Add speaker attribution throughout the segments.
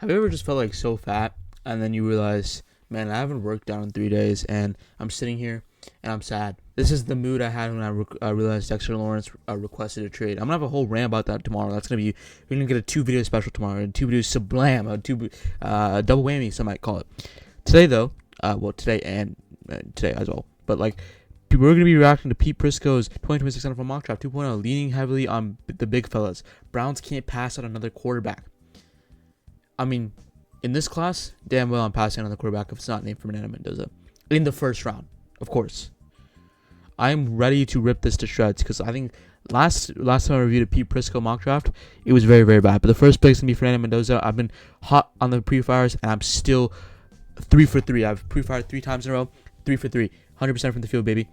Speaker 1: Have you ever just felt like so fat and then you realize, man, I haven't worked out in 3 days and I'm sitting here and I'm sad. This is the mood I had when I realized Dexter Lawrence requested a trade. I'm gonna have a whole rant about that tomorrow. We're gonna get a 2 video special tomorrow, and 2 videos sublime, double whammy, some might call it. Today though, today and today as well, but like we're going to be reacting to Pete Prisco's 2026 NFL Mock Draft 2.0, leaning heavily on the big fellas. Browns can't pass out another quarterback. I mean, in this class, damn well I'm passing on the quarterback if it's not named Fernando Mendoza. In the first round, of course. I'm ready to rip this to shreds because I think last time I reviewed a Pete Prisco mock draft, it was very, very bad. But the first pick is going to be Fernando Mendoza. I've been hot on the pre-fires, and I'm still 3 for 3. I've pre-fired 3 times in a row, 3 for 3. 100% from the field, baby.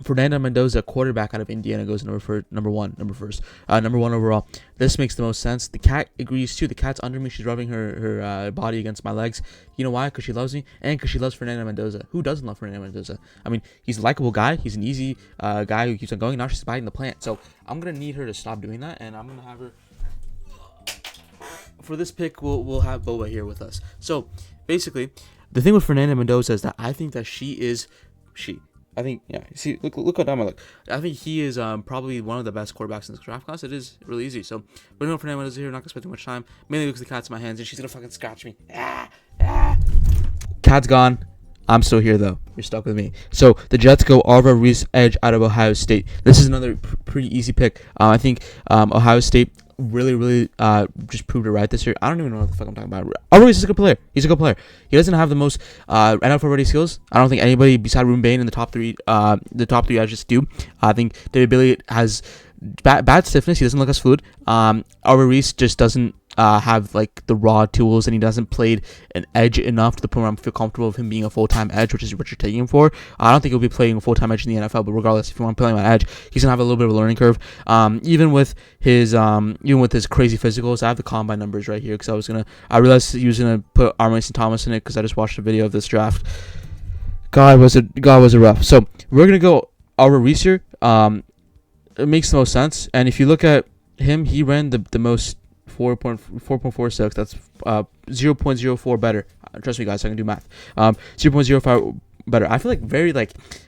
Speaker 1: Fernando Mendoza, quarterback out of Indiana, goes number one overall. This makes the most sense. The cat agrees too. The cat's under me. She's rubbing her body against my legs. You know why? Because she loves me and because she loves Fernando Mendoza. Who doesn't love Fernando Mendoza? I mean, he's a likable guy. He's an easy guy who keeps on going. Now she's biting the plant. So I'm gonna need her to stop doing that, and I'm gonna have her. For this pick, we'll have Boba here with us. So basically, the thing with Fernando Mendoza is that I think that I think, yeah, see, look how dumb I look. I think he is probably one of the best quarterbacks in this draft class. It is really easy. So, we're going to Fernando Mendoza here. Not going to spend too much time. Mainly because the cat's in my hands and she's going to fucking scratch me. Cat's gone. I'm still here, though. You're stuck with me. So, the Jets go Arva Reese Edge out of Ohio State. This is another pretty easy pick. I think Ohio State really just proved it right this year. I don't even know what the fuck I'm talking about. Always is a good player. He's a good player. He doesn't have the most NFL ready skills. I don't think anybody beside Ruben Bain in the top three edges do. I think David Bailey has bad stiffness. He doesn't look as fluid. Albert Reese just doesn't have like the raw tools, and he doesn't play an edge enough to the point where I feel comfortable with him being a full-time edge, which is what you're taking him for. I don't think he'll be playing a full-time edge in the NFL, but regardless, if you want to play him on edge, he's gonna have a little bit of a learning curve. Even with his crazy physicals, I have the combine numbers right here because I realized he was gonna put Armand St. Thomas in it because I just watched a video of this draft. God was a rough. So we're gonna go Albert Reese here. It makes the most sense, and if you look at him, he ran the most 4.46. That's 0.04 better. Trust me, guys, I can do math. 0.05 better. I feel like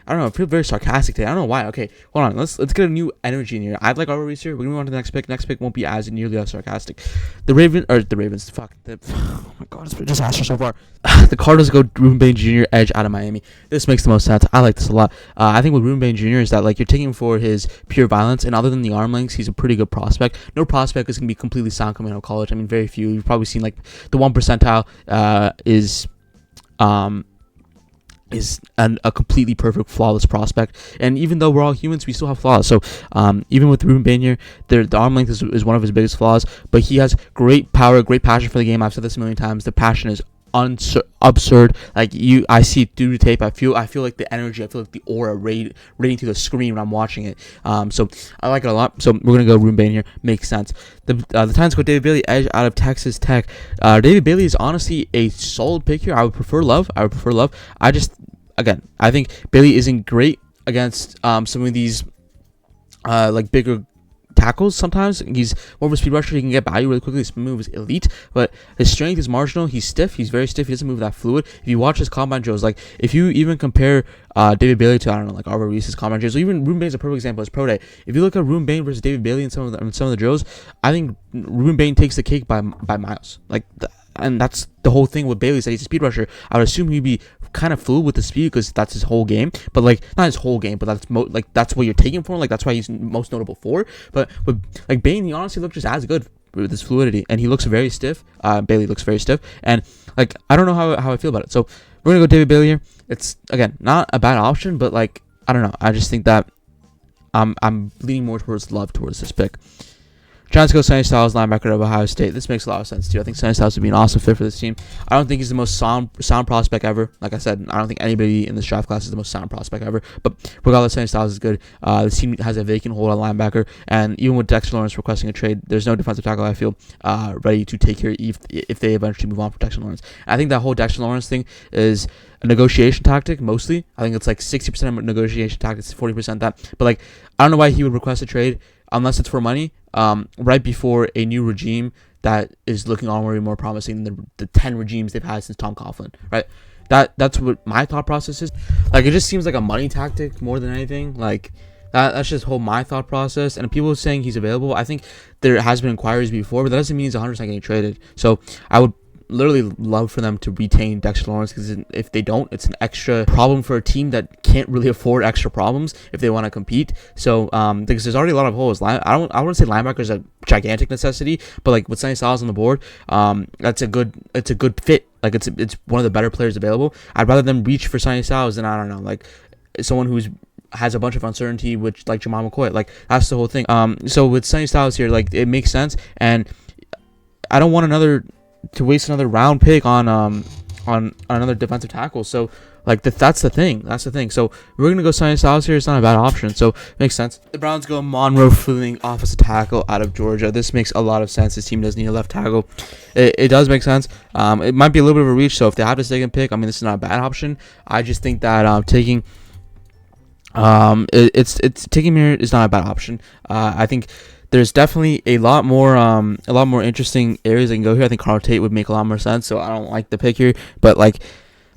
Speaker 1: I don't know. I feel very sarcastic today. I don't know why. Okay, hold on. Let's get a new energy in here. I like our research. We're gonna move on to the next pick. Next pick won't be as nearly as sarcastic. The Ravens. Fuck. Oh my god, it's been a disaster so far. The Cardinals go Ruben Bain Jr. edge out of Miami. This makes the most sense. I like this a lot. I think with Ruben Bain Jr. is that like you're taking him for his pure violence, and other than the arm lengths, he's a pretty good prospect. No prospect is gonna be completely sound coming out of college. I mean, very few. You've probably seen like the 1 percentile is a completely perfect, flawless prospect. And even though we're all humans, we still have flaws. So even with Ruben Bain here, the arm length is one of his biggest flaws. But he has great power, great passion for the game. I've said this a million times. The passion is absurd. I see it through the tape. I feel like the energy. I feel like the aura radiating through the screen when I'm watching it. So I like it a lot. So we're gonna go Ruben Bain here. Makes sense. The Titans go David Bailey edge out of Texas Tech. David Bailey is honestly a solid pick here. I would prefer Love. I think Bailey isn't great against some of these like bigger tackles. Sometimes he's more of a speed rusher. He can get by you really quickly. His move is elite, but his strength is marginal. He's stiff. He's very stiff. He doesn't move that fluid. If you watch his combine drills, like if you even compare David Bailey to, I don't know, like Albert Reese's combine drills, even Ruben Bain is a perfect example. His pro day. If you look at Ruben Bain versus David Bailey in some of the drills, I think Ruben Bain takes the cake by miles. And that's the whole thing with Bailey, is that he's a speed rusher. I would assume he'd be kind of fluid with the speed because that's his whole game. But like not his whole game, but that's what you're taking for. Like that's why he's most notable for. But with like Bain, he honestly looks just as good with his fluidity, and he looks very stiff. Bailey looks very stiff, and like I don't know how I feel about it. So we're gonna go David Bailey here. It's again not a bad option, but like I don't know. I just think that I'm leaning more towards Love towards this pick. Giants go Sonny Styles, linebacker of Ohio State. This makes a lot of sense, too. I think Sonny Styles would be an awesome fit for this team. I don't think he's the most sound prospect ever. Like I said, I don't think anybody in this draft class is the most sound prospect ever. But regardless, Sonny Styles is good. The team has a vacant hole at linebacker. And even with Dexter Lawrence requesting a trade, there's no defensive tackle I feel ready to take here if they eventually move on for Dexter Lawrence. I think that whole Dexter Lawrence thing is a negotiation tactic, mostly. I think it's like 60% of negotiation tactics, 40% that. But like, I don't know why he would request a trade unless it's for money. Right before a new regime that is looking already more promising than the 10 regimes they've had since Tom Coughlin, right? That's what my thought process is. Like, it just seems like a money tactic more than anything. Like, that's just my thought process. And people saying he's available, I think there has been inquiries before, but that doesn't mean he's 100% getting traded. So I would literally love for them to retain Dexter Lawrence, because if they don't, it's an extra problem for a team that can't really afford extra problems if they want to compete. So because there's already a lot of holes. I wouldn't say linebacker is a gigantic necessity, but like with Sonny Styles on the board, it's a good fit. Like, it's one of the better players available. I'd rather them reach for Sonny Styles than, I don't know, like someone who's has a bunch of uncertainty, which like Jamal McCoy. Like, that's the whole thing. So with Sonny Styles here, like, it makes sense, and I don't want to waste another round pick on another defensive tackle. So like that's the thing. So we're gonna go Sonny Styles here. It's not a bad option, so it makes sense. The Browns go Monroe Fleming, offensive tackle out of Georgia. This makes a lot of sense. This team does need a left tackle. It does make sense. It might be a little bit of a reach, so if they have to second pick, I mean, this is not a bad option. I just think that taking taking here is not a bad option. I think there's definitely a lot more interesting areas they can go here. I think Carl Tate would make a lot more sense, so I don't like the pick here. But like,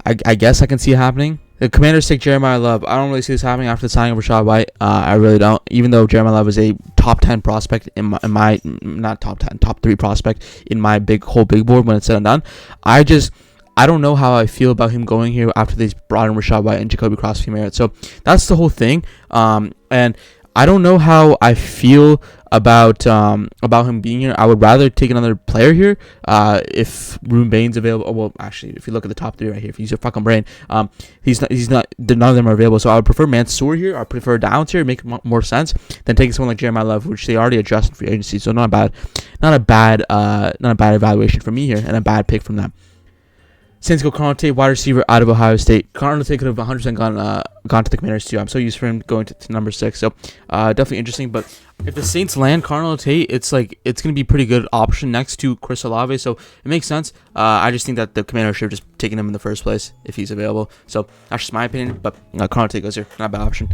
Speaker 1: I guess I can see it happening. The Commanders take Jeremiah Love. I don't really see this happening after the signing of Rachaad White. I really don't. Even though Jeremiah Love is a top 10 prospect in my not top 10, top 3 prospect in my big board when it's said and done. I don't know how I feel about him going here after they've brought in Rachaad White and Jacoby Cross-Merritt. So that's the whole thing. And I don't know how I feel about him being here. I would rather take another player here. If Ruben Bain's available, well, actually, if you look at the top 3 right here, if you use your fucking brain, he's not. None of them are available. So I would prefer Mansour here. I prefer Downs here. Make more sense than taking someone like Jeremiah Love, which they already adjusted free agency. So not a bad evaluation for me here, and a bad pick from them. Saints go Carl Tate, wide receiver out of Ohio State. Carl Tate could have 100% gone to the Commanders too. I'm so used for him going to number 6. So definitely interesting. But if the Saints land Carl Tate, it's going to be a pretty good option next to Chris Olave. So it makes sense. I just think that the Commanders should have just taken him in the first place if he's available. So that's just my opinion. But Carl Tate goes here. Not a bad option.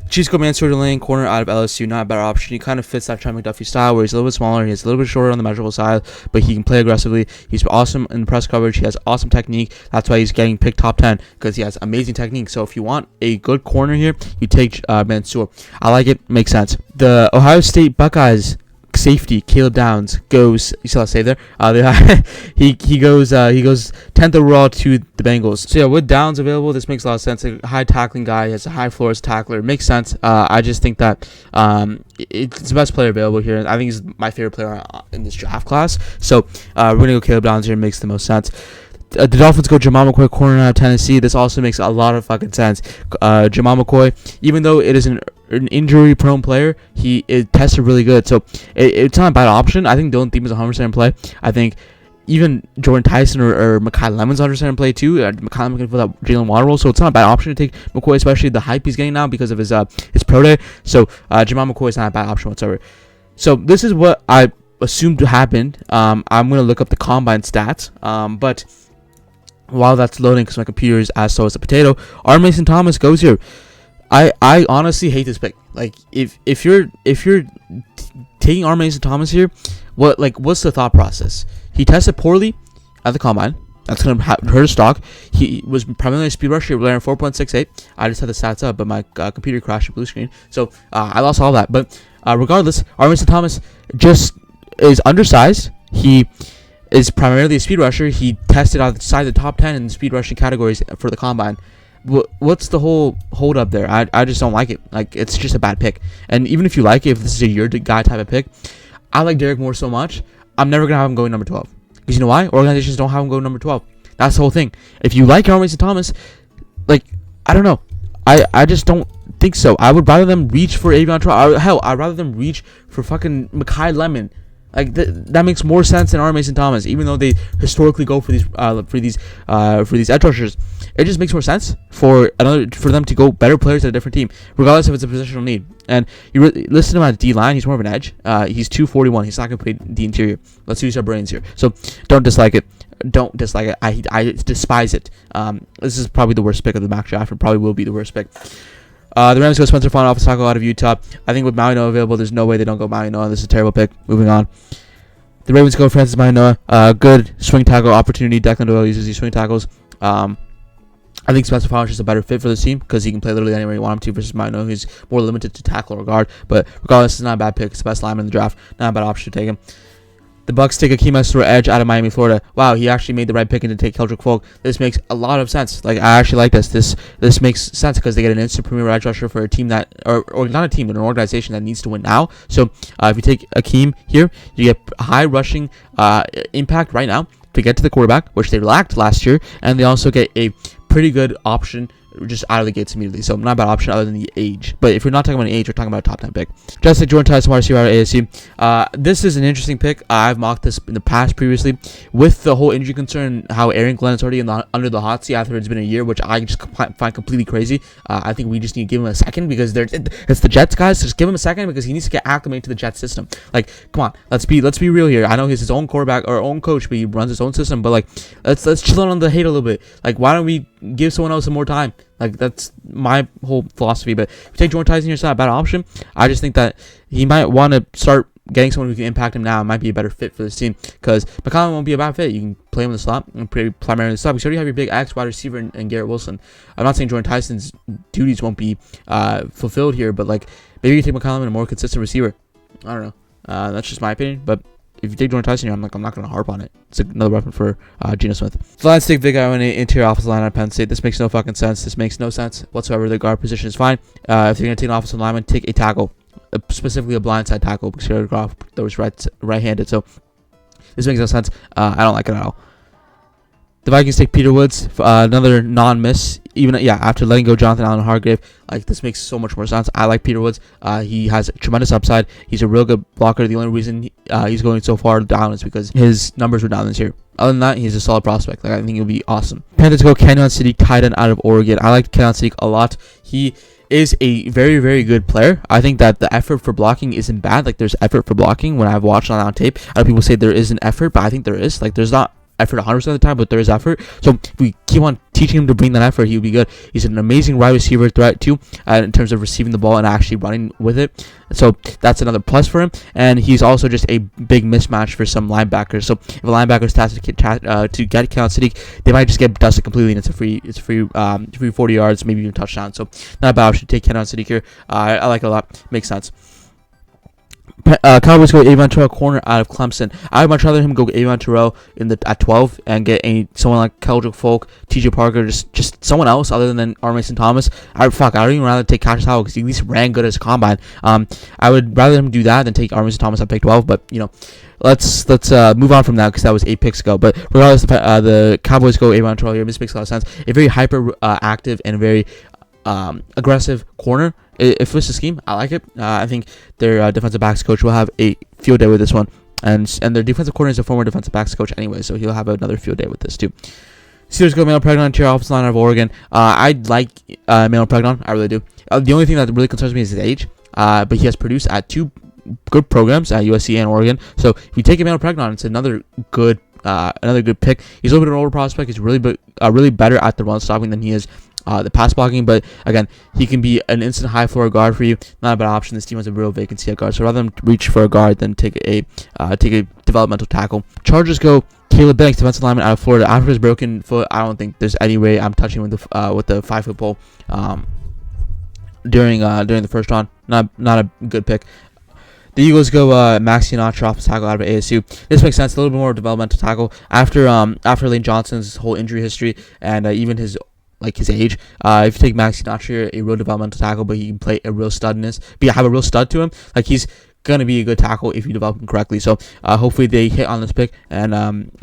Speaker 1: Chiefs go Mansour Lane, corner out of LSU, not a better option. He kind of fits that Trent McDuffie style where he's a little bit smaller, he's a little bit shorter on the measurable side, but he can play aggressively. He's awesome in press coverage. He has awesome technique. That's why he's getting picked top 10, because he has amazing technique. So if you want a good corner here, you take Mansour. I like it. Makes sense. The Ohio State Buckeyes safety Caleb Downs goes. You saw that save there. He goes 10th overall to the Bengals. So yeah, with Downs available, this makes a lot of sense. A high tackling guy, he has a high floor as a tackler. It makes sense. I just think that it's the best player available here. I think he's my favorite player in this draft class. So we're gonna go Caleb Downs here. It makes the most sense. The Dolphins go Jamal McCoy, corner out of Tennessee. This also makes a lot of fucking sense. Jamal McCoy, even though it is an injury-prone player, it tested really good. So it's not a bad option. I think Dylan Thielen is 100% in play. I think even Jordan Tyson or Mekhi Lemon's 100% in play too. Mekhi Lemon can fill that Jalen Waddle role, so it's not a bad option to take McCoy, especially the hype he's getting now because of his pro day. So Jamal McCoy is not a bad option whatsoever. So this is what I assumed happened. I'm going to look up the combine stats, but while that's loading, because my computer is as slow as a potato, R. Mason Thomas goes here. I honestly hate this pick. Like, if you're taking R. Mason Thomas here, what's the thought process? He tested poorly at the combine. That's gonna hurt his stock. He was primarily a speed rusher, ran 4.68. I just had the stats up, but my computer crashed blue screen, so I lost all that. But regardless, R. Mason Thomas just is undersized. He is primarily a speed rusher. He tested outside the top 10 in the speed rushing categories for the combine. What's the whole hold up there? I just don't like it. Like, it's just a bad pick. And even if you like it, if this is a your guy type of pick, I like Derek Moore so much, I'm never gonna have him going number 12. Because you know why? Organizations don't have him go number 12. That's the whole thing. If you like R. Mason Thomas, like, I don't know. I just don't think so. I would rather them reach for Avion Trout. Hell, I'd rather them reach for fucking Mekhi Lemon. Like, that makes more sense than R. Mason Thomas, even though they historically go for these edge rushers. It just makes more sense for them to go better players at a different team, regardless if it's a positional need. And you listen to him at D line, he's more of an edge. He's 241. He's not gonna play the interior. Let's use our brains here. So don't dislike it. Don't dislike it. I despise it. This is probably the worst pick of the mock draft, and probably will be the worst pick. The Rams go Spencer Fon, offensive tackle out of Utah. I think with Maui Noah available, there's no way they don't go Maui Noah. This is a terrible pick. Moving on. The Ravens go Francis Manoa. Good swing tackle opportunity. Declan Doyle uses these swing tackles. I think Spencer Fowler is just a better fit for this team because he can play literally anywhere you want him to versus Mino, who's more limited to tackle or guard. But regardless, it's not a bad pick. It's the best lineman in the draft. Not a bad option to take him. The Bucks take Akeem Esther edge out of Miami, Florida. Wow, he actually made the right pick and to take Keldrick Folk. This makes a lot of sense. Like, I actually like this. This makes sense because they get an instant premier edge rusher for a team that, or not a team, but an organization that needs to win now. So if you take Akeem here, you get high rushing impact right now to get to the quarterback, which they lacked last year, and they also get a pretty good option just out of the gates immediately. So not a bad option other than the age. But if you're not talking about age, we're talking about a top 10 pick. Just like Jordan Tyson, wide receiver out of ASU. This is an interesting pick. I've mocked this in the past previously with the whole injury concern, how Aaron Glenn is already under the hot seat after it's been a year, which I just find completely crazy. I think we just need to give him a second because it's the Jets, guys. So just give him a second because he needs to get acclimated to the Jets system. Like, come on, let's be real here. I know he's his own quarterback or own coach, but he runs his own system. But like, let's chill on the hate a little bit. Like, why don't we give someone else some more time? Like, that's my whole philosophy. But if you take Jordan Tyson here, it's not a bad option. I just think that he might want to start getting someone who can impact him now. It might be a better fit for this team because McCollum won't be a bad fit. You can play him in the slot and play primarily in the slot because you already have your big X wide receiver and Garrett Wilson. I'm not saying Jordan Tyson's duties won't be fulfilled here, but like, maybe you take McCollum and a more consistent receiver. I don't know. That's just my opinion, but if you take Jordan Tyson here, I'm not going to harp on it. It's another weapon for Geno Smith. So let's take Vic Ioane, interior offensive line out of Penn State. This makes no fucking sense. This makes no sense whatsoever. The guard position is fine. If you're going to take an offensive lineman, take a tackle, specifically a blindside tackle because Jared Goff throws right-handed. So this makes no sense. I don't like it at all. The Vikings take Peter Woods, another non-miss. After letting go Jonathan Allen Hargrave, like, this makes so much more sense. I like Peter Woods. He has tremendous upside. He's a real good blocker. The only reason he's going so far down is because his numbers were down this year. Other than that, he's a solid prospect. Like, I think he'll be awesome. Panthers go Kenyon City, tight end out of Oregon. I like Kenyon City a lot. He is a very, very good player. I think that the effort for blocking isn't bad. Like, there's effort for blocking when I've watched on tape. A lot of people say there isn't effort, but I think there is. Like, there's not effort 100% of the time, but there is effort. So if we keep on teaching him to bring that effort, he'll be good. He's an amazing wide receiver threat too, in terms of receiving the ball and actually running with it. So that's another plus for him. And he's also just a big mismatch for some linebackers. So if a linebacker is tasked to get Kansas City, they might just get dusted completely, and it's a free 40 yards, maybe even touchdown. So not a bad option to take Kansas City here. I like it a lot. Makes sense. Cowboys go Avon Terrell, corner out of Clemson. I would much rather him go Avon Terrell at 12 and get someone like Keldrick Folk, TJ Parker, just someone else other than R. Mason Thomas. I would even rather take Cassius Howell because he at least ran good as a combine. I would rather him do that than take R. Mason Thomas at pick 12. But let's move on from that because that was 8 picks ago. But regardless, the Cowboys go Avon Terrell here. This makes a lot of sense. A very hyper active and very aggressive corner. If it's a scheme, I like it. I think their defensive backs coach will have a field day with this one, and their defensive coordinator is a former defensive backs coach anyway, so he'll have another field day with this too. Steelers go Manuel Pregnon, interior offensive line out of Oregon. I like Manuel Pregnon, I really do. The only thing that really concerns me is his age, but he has produced at 2 good programs at USC and Oregon. So if you take Manuel Pregnon, it's another good pick. He's a little bit an older prospect. He's really better at the run stopping than he is the pass blocking, but again, he can be an instant high floor guard for you. Not a bad option. This team has a real vacancy at guard, so rather than reach for a guard than take a developmental tackle. Chargers go Caleb Banks, defensive lineman out of Florida. After his broken foot, I don't think there's any way I'm touching with the 5-foot pole during the first round. Not a good pick. The Eagles go Max Sinatra, offensive tackle out of ASU. This makes sense. A little bit more developmental tackle after Lane Johnson's whole injury history and even his age. If you take Max Sinatra, a real developmental tackle, but he can play a real studness. But have a real stud to him. Like, he's gonna be a good tackle if you develop him correctly. So hopefully they hit on this pick and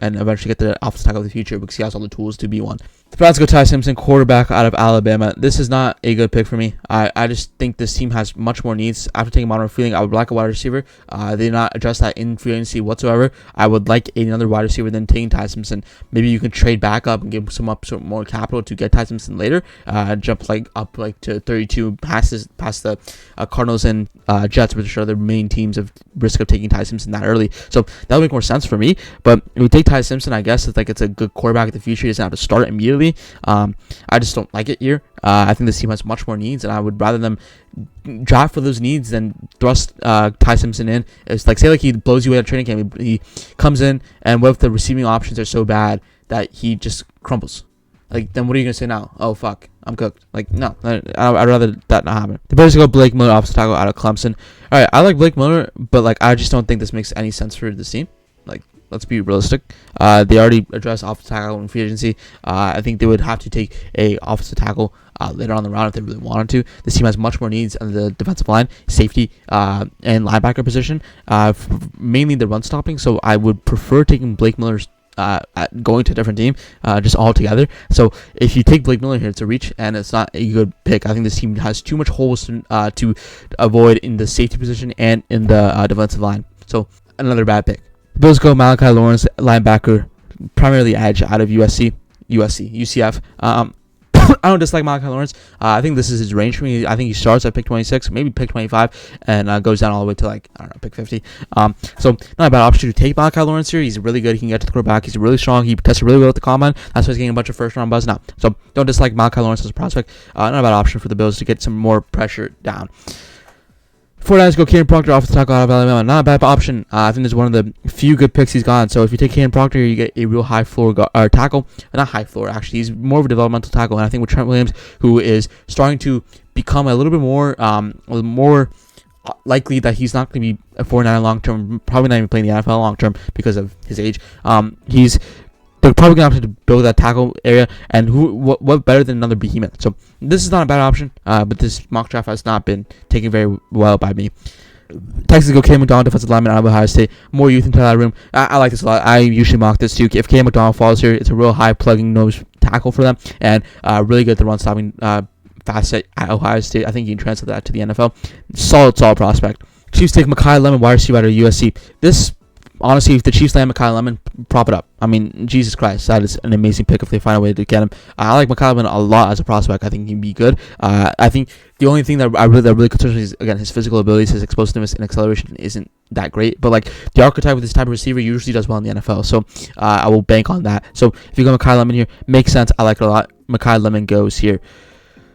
Speaker 1: eventually get the offensive tackle of the future because he has all the tools to be one. The Browns go Ty Simpson, quarterback out of Alabama. This is not a good pick for me. I just think this team has much more needs. After taking Modern Feeling, I would like a wide receiver. They did not address that in free agency whatsoever. I would like another wide receiver than taking Ty Simpson. Maybe you can trade back up and give some more capital to get Ty Simpson later. Jump up to 32 past the Cardinals and Jets, which are the main teams of risk of taking Ty Simpson that early. So that would make more sense for me. But if we take Ty Simpson, I guess it's a good quarterback in the future. He doesn't have to start immediately. be. I just don't like it here. I think this team has much more needs, and I would rather them draft for those needs than thrust Ty Simpson in. It's like, say like he blows you away at training camp, he comes in, and what if the receiving options are so bad that he just crumbles? Like, then what are you gonna say now? Oh fuck, I'm cooked. Like, no, I'd rather that not happen. The Bears go Blake Miller, offensive tackle out of Clemson. All right, I like Blake Miller, but like I just don't think this makes any sense for this team. Like, let's be realistic. They already addressed offensive tackle in free agency. I think they would have to take a offensive tackle later on the round if they really wanted to. This team has much more needs on the defensive line, safety, and linebacker position, mainly the run stopping. So I would prefer taking Blake Miller's going to a different team just altogether. So if you take Blake Miller here, it's a reach and it's not a good pick. I think this team has too much holes to avoid in the safety position and in the defensive line. So another bad pick. The Bills go Malachi Lawrence, linebacker, primarily edge out of UCF. I don't dislike Malachi Lawrence. I think this is his range for me. I think he starts at pick 26, maybe pick 25, and goes down all the way to, like, I don't know, pick 50. So not a bad option to take Malachi Lawrence here. He's really good. He can get to the quarterback. He's really strong. He tested really well at the combine. That's why he's getting a bunch of first round buzz now. So don't dislike Malachi Lawrence as a prospect. Not a bad option for the Bills to get some more pressure down. 49ers go Caden Proctor off the tackle out of Alabama. Not a bad option. I think this is one of the few good picks he's gotten. So if you take Caden Proctor, you get a real high floor tackle. Not high floor, actually. He's more of a developmental tackle. And I think with Trent Williams, who is starting to become a little bit more likely that he's not going to be a 49er long term, probably not even playing the NFL long term because of his age. They're probably going to have to build that tackle area, and what better than another behemoth? So this is not a bad option, but this mock draft has not been taken very well by me. Texas go Cam McDonald, defensive lineman out of Ohio State. More youth into that room. I like this a lot. I usually mock this too. If Cam McDonald falls here, it's a real high plugging nose tackle for them, and really good at the run stopping fast at Ohio State. I think you can translate that to the NFL. Solid prospect. Chiefs take Mekhi Lemon, wide receiver out of USC. This, honestly, if the Chiefs land Mekhi Lemon, prop it up. I mean, Jesus Christ, that is an amazing pick if they find a way to get him. I like Mekhi Lemon a lot as a prospect. I think he can be good. I think the only thing that really concerns me is, again, his physical abilities, his explosiveness and acceleration isn't that great. But like the archetype with this type of receiver usually does well in the NFL. So I will bank on that. So if you go Mekhi Lemon here, makes sense. I like it a lot. Mekhi Lemon goes here.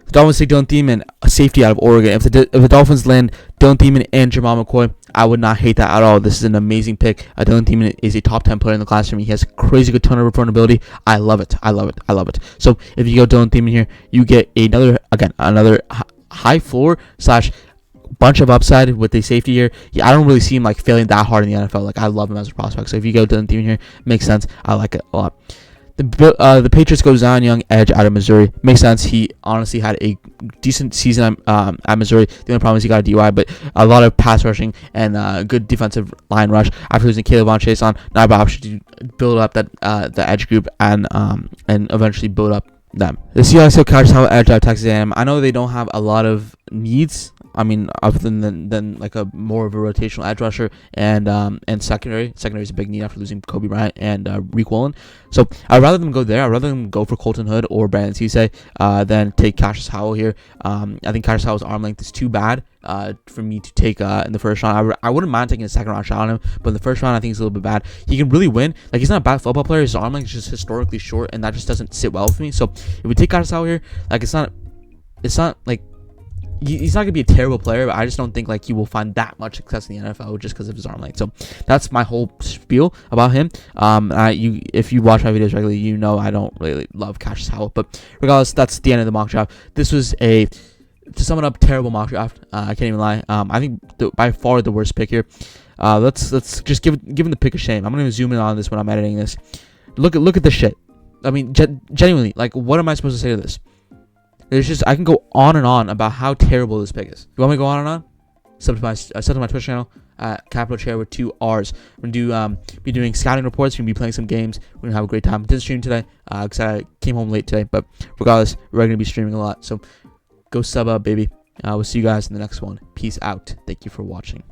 Speaker 1: The Dolphins take Dylan Thiemann, a safety out of Oregon. If the Dolphins land Dylan Thiemann and Jamal McCoy, I would not hate that at all. This is an amazing pick. Dylan Thiemann is a top 10 player in the class for me. He has crazy good turnover ability. I love it. So if you go Dylan Thiemann here, you get another high floor / bunch of upside with the safety here. Yeah, I don't really see him like failing that hard in the NFL. Like, I love him as a prospect. So if you go Dylan Thiemann here, makes sense. I like it a lot. The Patriots go Zion Young, edge out of Missouri. Makes sense. He honestly had a decent season at Missouri. The only problem is he got a DUI, but a lot of pass rushing and good defensive line rush. After losing Caleb Von Chase on, not a bad option to build up that the edge group and eventually build up them. The Seahawks go Cassius Howell, edge out of Texas A&M. I know they don't have a lot of needs. I mean, other than like a more of a rotational edge rusher and secondary. Secondary is a big need after losing Kobe Bryant and Reek Woolen. So I'd rather them go there. I'd rather them go for Colton Hood or Brandon Cisse than take Cassius Howell here. I think Cassius Howell's arm length is too bad for me to take in the first round. I wouldn't mind taking a second round shot on him, but in the first round I think he's a little bit bad. He can really win. Like, he's not a bad football player. His arm length is just historically short, and that just doesn't sit well with me. So if we take Cassius Howell here, like it's not like he's not going to be a terrible player, but I just don't think like he will find that much success in the NFL just because of his arm length. So that's my whole spiel about him. If you watch my videos regularly, you know I don't really love Cassius Howell. But regardless, that's the end of the mock draft. This was to sum it up, terrible mock draft. I can't even lie. I think by far the worst pick here. Let's just give him the pick of shame. I'm going to zoom in on this when I'm editing this. Look at this shit. I mean, genuinely, like, what am I supposed to say to this? I can go on and on about how terrible this pick is. You want me to go on and on? Sub to my Twitch channel at Capital Chair with 2 R's. We're going to be doing scouting reports. We're going to be playing some games. We're going to have a great time. Didn't stream today because I came home late today. But regardless, we're going to be streaming a lot. So go sub up, baby. We'll see you guys in the next one. Peace out. Thank you for watching.